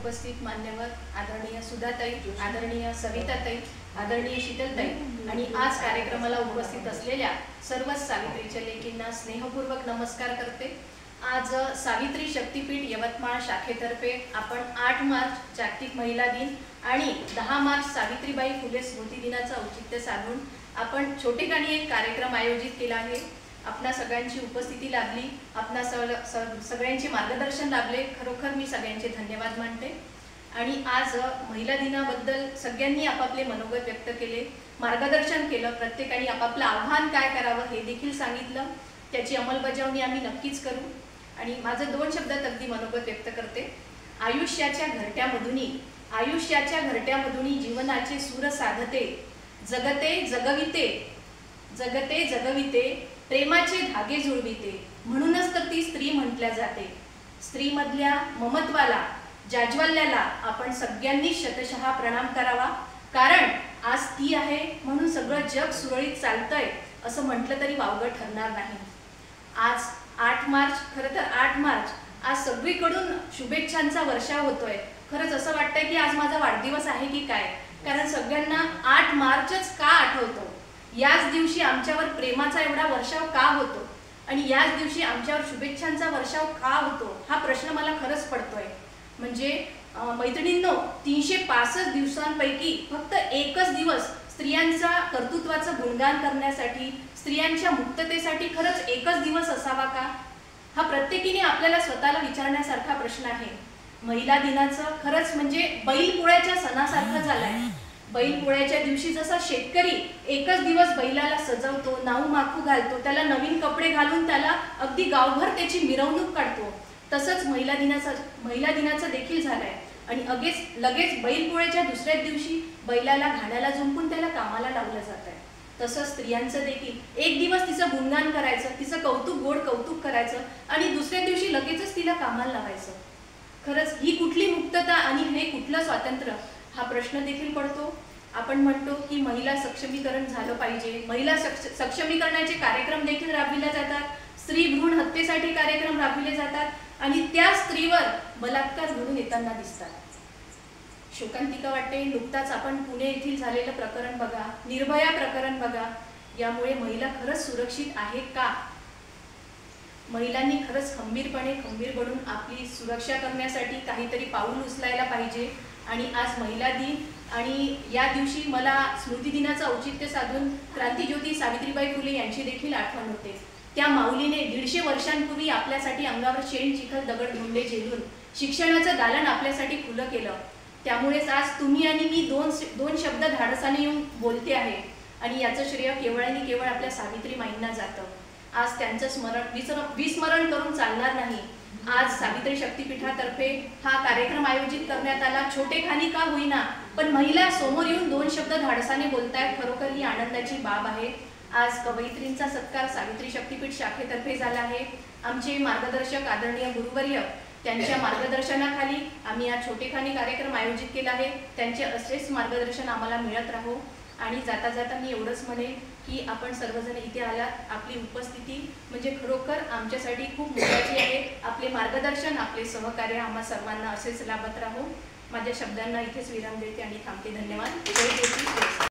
उपस्थित मान्यवर आदरणीय सुधाताई, आदरणीय सविताताई, आदरणीय शीतलताई आणि आज कार्यक्रमाला उपस्थित असलेल्या सर्व सावित्रीच्या लेकींना स्नेहपूर्वक नमस्कार करते। आज सावित्री शक्तीपीठ यवतमाळ शाखेतर्फे आपण 8 मार्च जागतिक महिला दिन आणि 10 मार्च सावित्रीबाई फुले स्मृती दिनाचं औचित्य साधून आपण छोटेखानी एक कार्यक्रम आयोजित केला आहे। आपणा सगळ्यांची उपस्थिती लाभली, आपणा सगळ्यांचे मार्गदर्शन लाभले, खरोखर मी सगळ्यांचे धन्यवाद मानते। आणि आज महिला दिनाबद्दल सगळ्यांनी आपापले मनोगत व्यक्त केले, मार्गदर्शन केलं, प्रत्येकाने आपापलं आव्हान काय करावं हे देखील सांगितलं। त्याची अंमलबजावणी आम्ही नक्कीच करू। आणि माझं 2 शब्दात अगदी मनोगत व्यक्त करते। आयुष्याच्या घरट्यामधून जीवनाचे सूर साधते, जगते जगविते प्रेमाचे धागे जुळविते, म्हणूनच तर ती स्त्री म्हटल्या जाते। स्त्रीमधल्या ममत्वाला, जाज्वल्याला आपण सगळ्यांनी शतशः प्रणाम करावा, कारण आज ती आहे म्हणून सगळं जग सुरळीत चालतंय असं म्हटलं तरी वावगं ठरणार नाही। आज 8 मार्च, खरं तर 8 मार्च आज सगळीकडून शुभेच्छांचा वर्षाव होतोय। खरंच असं वाटतंय की आज माझा वाढदिवस आहे की काय, कारण सगळ्यांना 8 मार्चच का आठवतो, याच दिवशी आमच्यावर प्रेमाचा एवढा वर्षाव का होतो आणि याच दिवशी आमच्यावर शुभेच्छांचा वर्षाव का होतो, हा प्रश्न मला खरंच पडतोय। म्हणजे मैत्रिणींनो, 365 दिवसांपैकी फक्त एकच दिवस स्त्रियांचा कर्तृत्वाचं गुणगान करण्यासाठी, स्त्रियांच्या मुक्ततेसाठी खरंच एकच दिवस असावा का, हा प्रत्येकीने आपल्याला स्वतःला विचारण्यासारखा प्रश्न आहे। महिला दिनाचं खरंच म्हणजे बैलपोळ्याच्या सणासारखं झालंय। बैलपोळ्याच्या दिवशी जसा शेतकरी एकच दिवस बैलाला सजवतो, नाऊ माखू घालतो, त्याला नवीन कपडे घालून त्याला अगदी गावभर त्याची मिरवणूक काढतो, तसंच महिला दिनाचं देखील झालंय। आणि लगेच बैलपोळ्याच्या दुसऱ्या दिवशी बैलाला घाण्याला जुंपून त्याला कामाला लावलं जात आहे। तसंच स्त्रियांचं देखील एक दिवस तिचं गुणगान करायचं, तिचं गोड कौतुक करायचं आणि दुसऱ्या दिवशी लगेचच तिला कामाला लावायचं। खरंच ही कुठली मुक्तता आणि हे कुठलं स्वातंत्र्य, हा प्रश्न देखील पडतो। आपण म्हणतो की महिला सक्षमीकरण झालं पाहिजे, महिला सक्षमीकरणाचे कार्यक्रम देखील राबविले जातात, स्त्री भ्रूण हत्येसाठी कार्यक्रम राबविले जातात आणि त्या स्त्रीवर बलात्कार घडून येताना दिसतात। शोकांतिका वाटते। नुकताच आपण पुणे येथील झालेलं प्रकरण बघा, निर्भया प्रकरण बघा, यामुळे महिला खरंच सुरक्षित आहे का? महिलांनी खरंच खंबीर बनून आपली सुरक्षा करण्यासाठी काहीतरी पाऊल उचलायला पाहिजे। आणि आज महिला दिन आणि या दिवशी मला स्मृती दिनाचं औचित्य साधून क्रांतिज्योती सावित्रीबाई फुले यांची देखील आठवण होते। त्या माऊलीने 150 वर्षांपूर्वी आपल्यासाठी अंगावर शेण, चिखल, दगड, धोंडे झेलून शिक्षणाचं दालन आपल्यासाठी खुलं केलं। त्यामुळेच आज तुम्ही आणि मी दोन शब्द धाडसाने येऊन बोलते आहे आणि याचं श्रेय केवळ आणि केवळ आपल्या सावित्री माईंना जातं। आज त्यांचं विस्मरण करून चालणार नाही। आज सावित्री शक्तीपीठातर्फे हा कार्यक्रम आयोजित करण्यात आला, छोटेखानी का होईना, पण महिला समोर येऊन 2 शब्द धाडसाने बोलतायत, खरोखर ही आनंदाची बाब आहे। आज कवयित्रींचा सत्कार सावित्री शक्तीपीठ शाखेतर्फे झाला आहे। आमचे मार्गदर्शक आदरणीय गुरुवर्य, त्यांच्या मार्गदर्शनाखाली आम्ही हा छोटेखानी कार्यक्रम आयोजित केला आहे। त्यांचे असेच मार्गदर्शन आम्हाला मिळत राहो। आणि जाता जाता मी एवढंच म्हणेन की आपण सर्वजण इथे आलात, आपली उपस्थिती म्हणजे खरोखर आमच्यासाठी खूप महत्त्वाची आहे। आपले मार्गदर्शन, आपले सहकार्य आम्हा सर्वांना असेच लाभत राहो। माझ्या शब्दांना इथेच विराम देते आणि थांबते। धन्यवाद। जय ज्योती।